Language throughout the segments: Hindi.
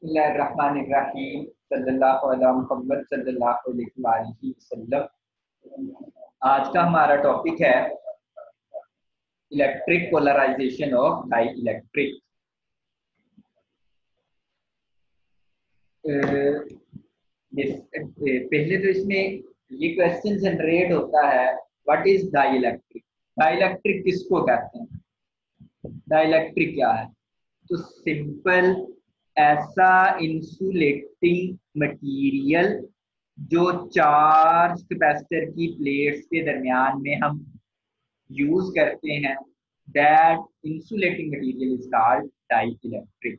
बिस्मिल्लाहिर्रहमानिर्रहीम सल्लल्लाहु अला मुहम्मद सल्लल्लाहु अलैहि वसल्लम। आज का हमारा टॉपिक है electric polarisation of dielectric. पहले तो इसमें ये क्वेश्चन जनरेट होता है, what is dielectric. Dielectric किसको कहते हैं, डाई इलेक्ट्रिक क्या है? तो सिंपल ऐसा इंसुलेटिंग मटेरियल जो चार्ज कैपेसिटर की प्लेट्स के दरमियान में हम यूज करते हैं, that insulating material is called dielectric.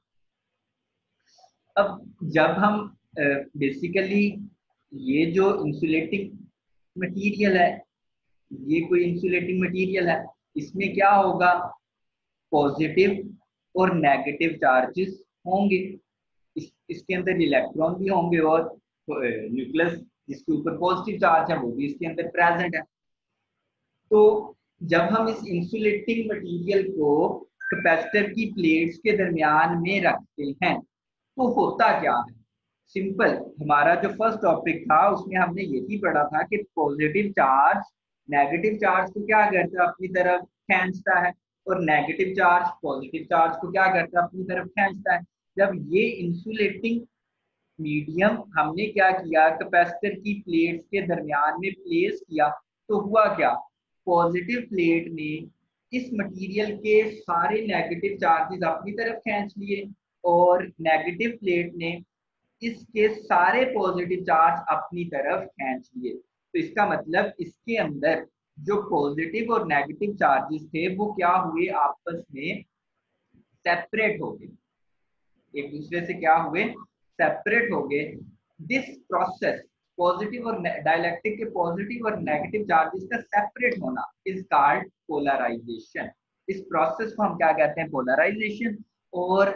अब जब हम बेसिकली ये जो इंसुलेटिंग मटेरियल है, ये कोई इंसुलेटिंग मटेरियल है, इसमें क्या होगा, पॉजिटिव और नेगेटिव चार्जेस होंगे। इसके अंदर इलेक्ट्रॉन भी होंगे और न्यूक्लियस जिसके ऊपर पॉजिटिव चार्ज है वो भी इसके अंदर प्रेजेंट है। तो जब हम इस इंसुलेटिंग मटेरियल को कैपेसिटर की प्लेट्स के दरमियान में रखते हैं तो होता क्या है? सिंपल, हमारा जो फर्स्ट टॉपिक था उसमें हमने यही पढ़ा था कि पॉजिटिव चार्ज नेगेटिव चार्ज को क्या करता है, अपनी तरफ खींचता है, और नेगेटिव चार्ज पॉजिटिव चार्ज को क्या करता है, अपनी तरफ खींचता है। जब ये इंसुलेटिंग मीडियम हमने क्या किया, कैपेसिटर की प्लेट्स के दरमियान में प्लेस किया, तो हुआ क्या, पॉजिटिव प्लेट ने इस मटेरियल के सारे नेगेटिव चार्जेस अपनी तरफ खींच लिए और नेगेटिव प्लेट ने इसके सारे पॉजिटिव चार्ज अपनी तरफ खींच लिए। तो इसका मतलब इसके अंदर जो पॉजिटिव और नेगेटिव चार्जेस थे वो क्या हुए, आपस में सेपरेट हो गए, एक दूसरे से क्या हुए, सेपरेट हो गए। दिस प्रोसेस, पॉजिटिव और डाइलेक्ट्रिक के पॉजिटिव और नेगेटिव चार्जेस का सेपरेट होना इज कॉल्ड पोलराइजेशन। इस प्रोसेस को हम क्या कहते हैं, पोलराइजेशन। और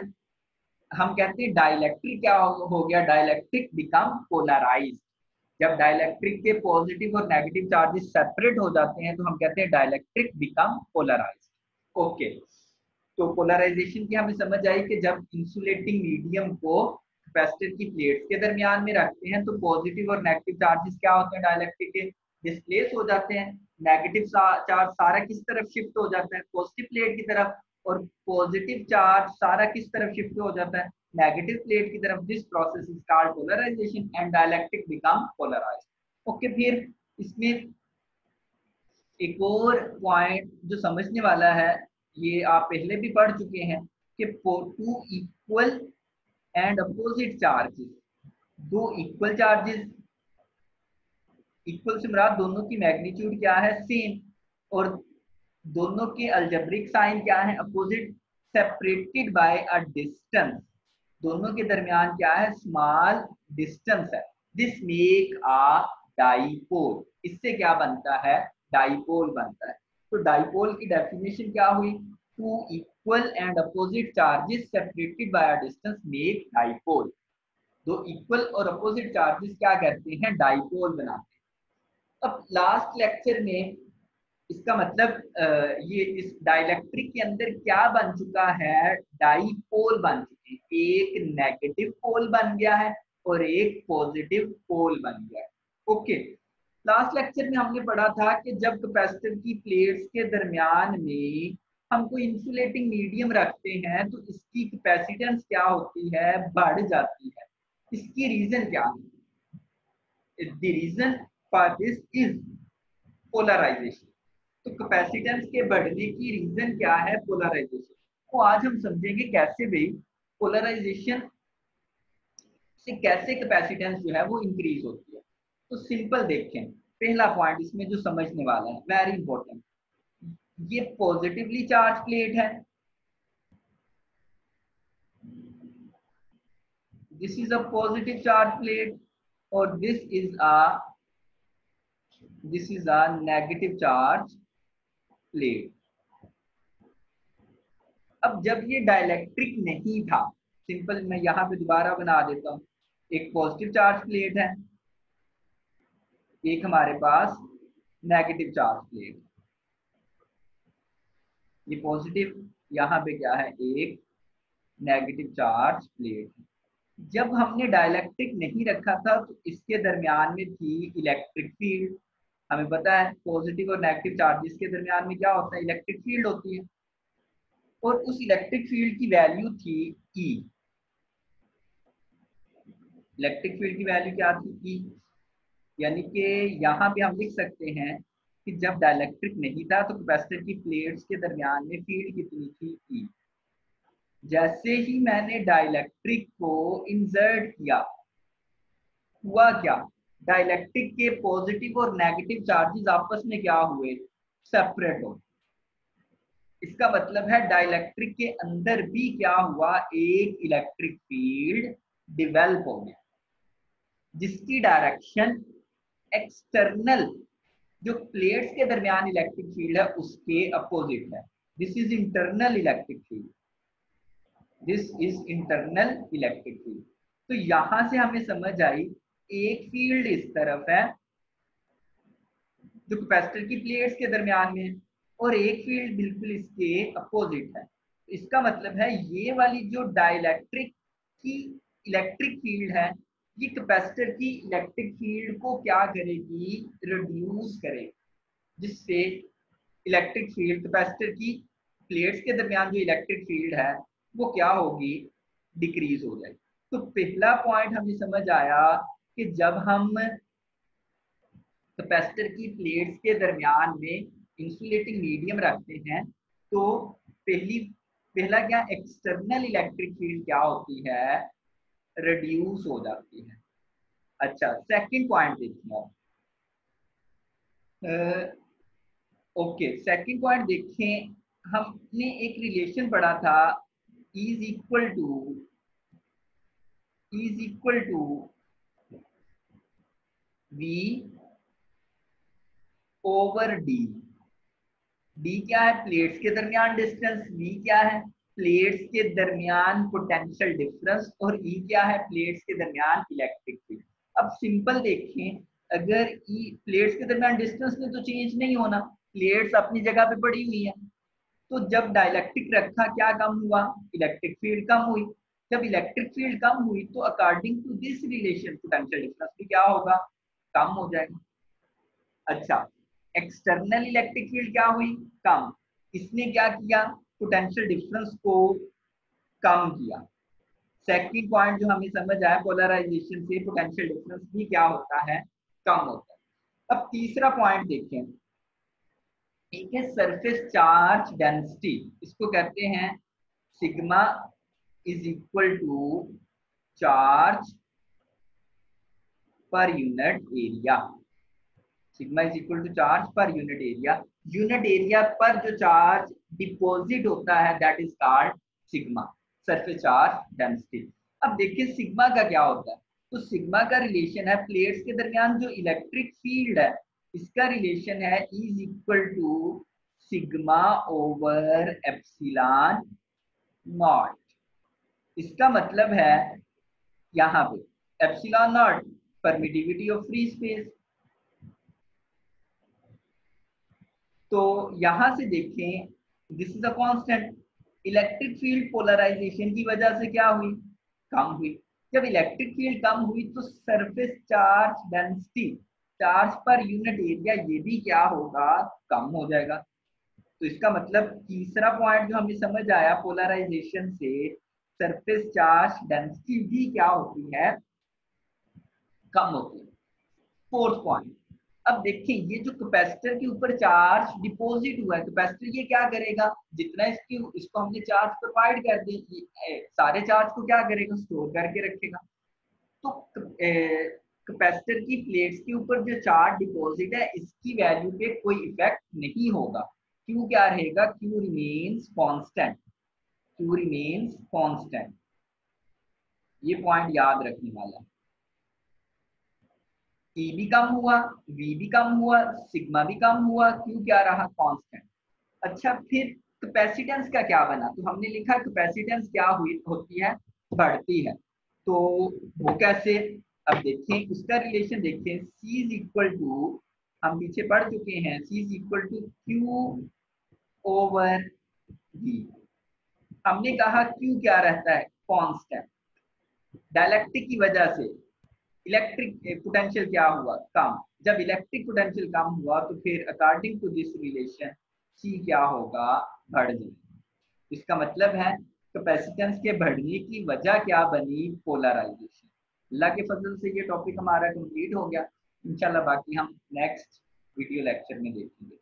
हम कहते हैं डाइलेक्ट्रिक क्या हो गया, डाइलेक्ट्रिक बिकम पोलराइज्ड। जब डाइलेक्ट्रिक के पॉजिटिव और नेगेटिव चार्जेस सेपरेट हो जाते हैं तो हम कहते हैं डाइलेक्ट्रिक बिकम पोलराइज्ड। ओके, तो पोलराइजेशन की हमें समझ आई कि जब इंसुलेटिंग मीडियम को कैपेसिटर की प्लेट्स के दरमियान में रखते हैं तो पॉजिटिव और नेगेटिव चार्जेस क्या होते हैं, डाइलेक्ट्रिक के डिस्प्लेस हो जाते हैं। नेगेटिव चार्ज सारा किस तरफ शिफ्ट हो जाता है, पॉजिटिव प्लेट की तरफ, और पॉजिटिव चार्ज सारा किस तरफ शिफ्ट हो जाता है, नेगेटिव प्लेट की तरफ। This process is called polarization and dielectric become polarized. Okay, फिर इसमें एक और पॉइंट जो समझने वाला है, ये आप पहले भी पढ़ चुके हैं कि two equal and opposite charges, दो इक्वल चार्जेस, इक्वल से मुराद दोनों की मैग्नीट्यूड क्या है, सेम, और दोनों के अलजेब्रिक साइन क्या है, opposite, separated by a distance, दोनों के दरमियान क्या है, स्मॉल डिस्टेंस है। दिस मेक अ डाइपोल, इससे क्या बनता है, डाइपोल बनता है। तो डाइपोल की डेफिनेशन क्या हुई, two equal and opposite charges separated by a distance make dipole. दो इक्वल और अपोजिट चार्जेस क्या करते हैं, डाइपोल बनाते हैं। अब लास्ट लेक्चर में इसका मतलब ये इस डाइलेक्ट्रिक के अंदर क्या बन चुका है, डाइपोल बन चुके हैं, एक नेगेटिव पोल बन गया है और एक पॉजिटिव पोल बन गया है। ओके, लास्ट लेक्चर में हमने पढ़ा था कि जब कैपेसिटर की प्लेट्स के दरमियान में हम कोई इंसुलेटिंग मीडियम रखते हैं तो इसकी कैपेसिटेंस क्या होती है, बढ़ जाती है। इसकी रीजन क्या है, the reason for this is polarization. तो कैपेसिटेंस के बढ़ने की रीजन क्या है, पोलराइजेशन। तो आज हम समझेंगे कैसे भी पोलराइजेशन से कैसे कैपेसिटेंस जो है वो इंक्रीज होती है। तो सिंपल देखें, पहला पॉइंट इसमें जो समझने वाला है, वेरी इंपॉर्टेंट, ये पॉजिटिवली चार्ज प्लेट है, this is a positive charge plate, और this is a negative charge plate. अब जब ये डाइलेक्ट्रिक नहीं था, सिंपल मैं यहाँ पे दोबारा बना देता हूँ, एक पॉजिटिव चार्ज प्लेट है, एक हमारे पास नेगेटिव चार्ज प्लेट, ये पॉजिटिव, यहाँ पे क्या है, एक नेगेटिव चार्ज प्लेट है। जब हमने डाइलेक्ट्रिक नहीं रखा था तो इसके दरमियान में थी इलेक्ट्रिक फील्ड। हमें पता है पॉजिटिव और नेगेटिव चार्जेस के दरमियान में क्या होता है, इलेक्ट्रिक फील्ड होती है। और उस इलेक्ट्रिक फील्ड की वैल्यू थी ई। इलेक्ट्रिक फील्ड की वैल्यू क्या थी, ई। यानी कि यहाँ पे हम लिख सकते हैं कि जब डाइलेक्ट्रिक नहीं था तो कैपेसिटर की प्लेट्स के दरमियान में फील्ड कितनी थी, ई। जैसे ही मैंने डाइलेक्ट्रिक को इंसर्ट किया, हुआ क्या, डाइलेक्ट्रिक के पॉजिटिव और नेगेटिव चार्जेस आपस में क्या हुए, सेपरेट हो। इसका मतलब है डाइलेक्ट्रिक के अंदर भी क्या हुआ, एक इलेक्ट्रिक फील्ड डिवेल्प हो गया, जिसकी डायरेक्शन एक्सटर्नल जो प्लेट्स के दरमियान इलेक्ट्रिक फील्ड है उसके अपोजिट है। This is internal electric field, this is internal electric field. तो यहां से हमें समझ आई, एक फील्ड इस तरफ है जो कैपेसिटर की प्लेट्स के दरमियान में है, और एक फील्ड बिल्कुल इसके अपोजिट है। इसका मतलब है ये वाली जो डाइलेक्ट्रिक की इलेक्ट्रिक फील्ड है, ये कैपेसिटर की इलेक्ट्रिक फील्ड को क्या करेगी, रिड्यूस करेगी, जिससे इलेक्ट्रिक फील्ड कैपेसिटर की प्लेट्स के दरमियान जो इलेक्ट्रिक फील्ड है वो क्या होगी, डिक्रीज हो जाएगी। तो पहला पॉइंट हमें समझ आया कि जब हम कैपेसिटर की प्लेट्स के दरमियान में इंसुलेटिंग मीडियम रखते हैं तो पहला क्या, एक्सटर्नल इलेक्ट्रिक फील्ड क्या होती है, रिड्यूस हो जाती है। अच्छा, सेकंड पॉइंट देखिए आप। ओके, सेकंड पॉइंट देखें, हमने एक रिलेशन पढ़ा था, is equal to V over D. D क्या है, प्लेट्स के दरमियान डिस्टेंस, वी क्या है, प्लेट्स के दरमियान पोटेंशियल डिफरेंस, और ई क्या है, प्लेट्स के दरमियान इलेक्ट्रिक फील्ड। अब सिंपल देखें, अगर ई प्लेट्स के दरमियान डिस्टेंस में तो चेंज नहीं होना, प्लेट्स अपनी जगह पे पड़ी हुई है। तो जब डाइलेक्ट्रिक रखा क्या कम हुआ, इलेक्ट्रिक फील्ड कम हुई। जब इलेक्ट्रिक फील्ड कम हुई तो according to this relation potential difference भी क्या होगा, कम हो जाएगा। अच्छा, एक्सटर्नल इलेक्ट्रिक फील्ड क्या हुई, कम। इसने क्या किया, पोटेंशियल डिफरेंस को कम किया। सेकंड पॉइंट जो हमें समझ आया, पोलराइजेशन से पोटेंशियल डिफरेंस भी क्या होता है, कम होता है। अब तीसरा पॉइंट देखें, एक है सरफेस चार्ज डेंसिटी, इसको कहते हैं sigma is equal to charge per unit area. Sigma is equal to charge per unit area. Unit area पर जो चार्ज डिपॉजिट होता है that is called sigma, surface charge density. अब देखिए सिग्मा का क्या होता है, तो सिग्मा का रिलेशन है प्लेट्स के दरमियान जो इलेक्ट्रिक फील्ड है, इसका रिलेशन है is equal to sigma over epsilon naught. इसका मतलब है यहाँ पे epsilon naught permittivity of free space. तो यहां से देखें, this is a constant, electric field polarization की वजह से क्या हुई, कम हुई। जब इलेक्ट्रिक फील्ड कम हुई तो surface charge density, charge per unit area, ये भी क्या होगा, कम हो जाएगा। तो इसका मतलब तीसरा पॉइंट जो हमें समझ आया, पोलराइजेशन से सरफेस चार्ज डेंसिटी भी क्या होती है, कम होती है। फोर्थ पॉइंट, अब देखिए ये जो कैपेसिटर के ऊपर चार्ज डिपॉजिट हुआ है, कैपेसिटर ये क्या करेगा, जितना इसको हमने चार्ज प्रोवाइड कर दी, सारे चार्ज को क्या करेगा, स्टोर करके रखेगा। तो कैपेसिटर की प्लेट्स के ऊपर जो चार्ज डिपॉजिट है इसकी वैल्यू पे कोई इफेक्ट नहीं होगा। क्यू क्या रहेगा, Q remains constant, Q remains constant. ये पॉइंट याद रखने वाला है। E भी कम हुआ, V भी कम हुआ, सिग्मा भी कम हुआ, Q क्या रहा, कांस्टेंट। अच्छा, फिर कैपेसिटेंस का क्या बना, तो हमने लिखा कैपेसिटेंस क्या हुई होती है, बढ़ती है। तो वो कैसे, अब देखें उसका रिलेशन देखें, C इज इक्वल टू, हम पीछे पढ़ चुके हैं, C is equal to Q over V। हमने कहा Q क्या रहता है, कांस्टेंट। डायलैक्ट्रिक की वजह से इलेक्ट्रिक पोटेंशियल क्या हुआ, कम। जब इलेक्ट्रिक पोटेंशियल कम हुआ तो फिर अकॉर्डिंग टू दिस रिलेशन सी क्या होगा, बढ़ जाएगा। इसका मतलब है कैपेसिटेंस के बढ़ने की वजह क्या बनी, पोलराइजेशन। अल्लाह के फजल से ये टॉपिक हमारा कंप्लीट हो गया। इंशाल्लाह बाकी हम नेक्स्ट वीडियो लेक्चर में देखेंगे।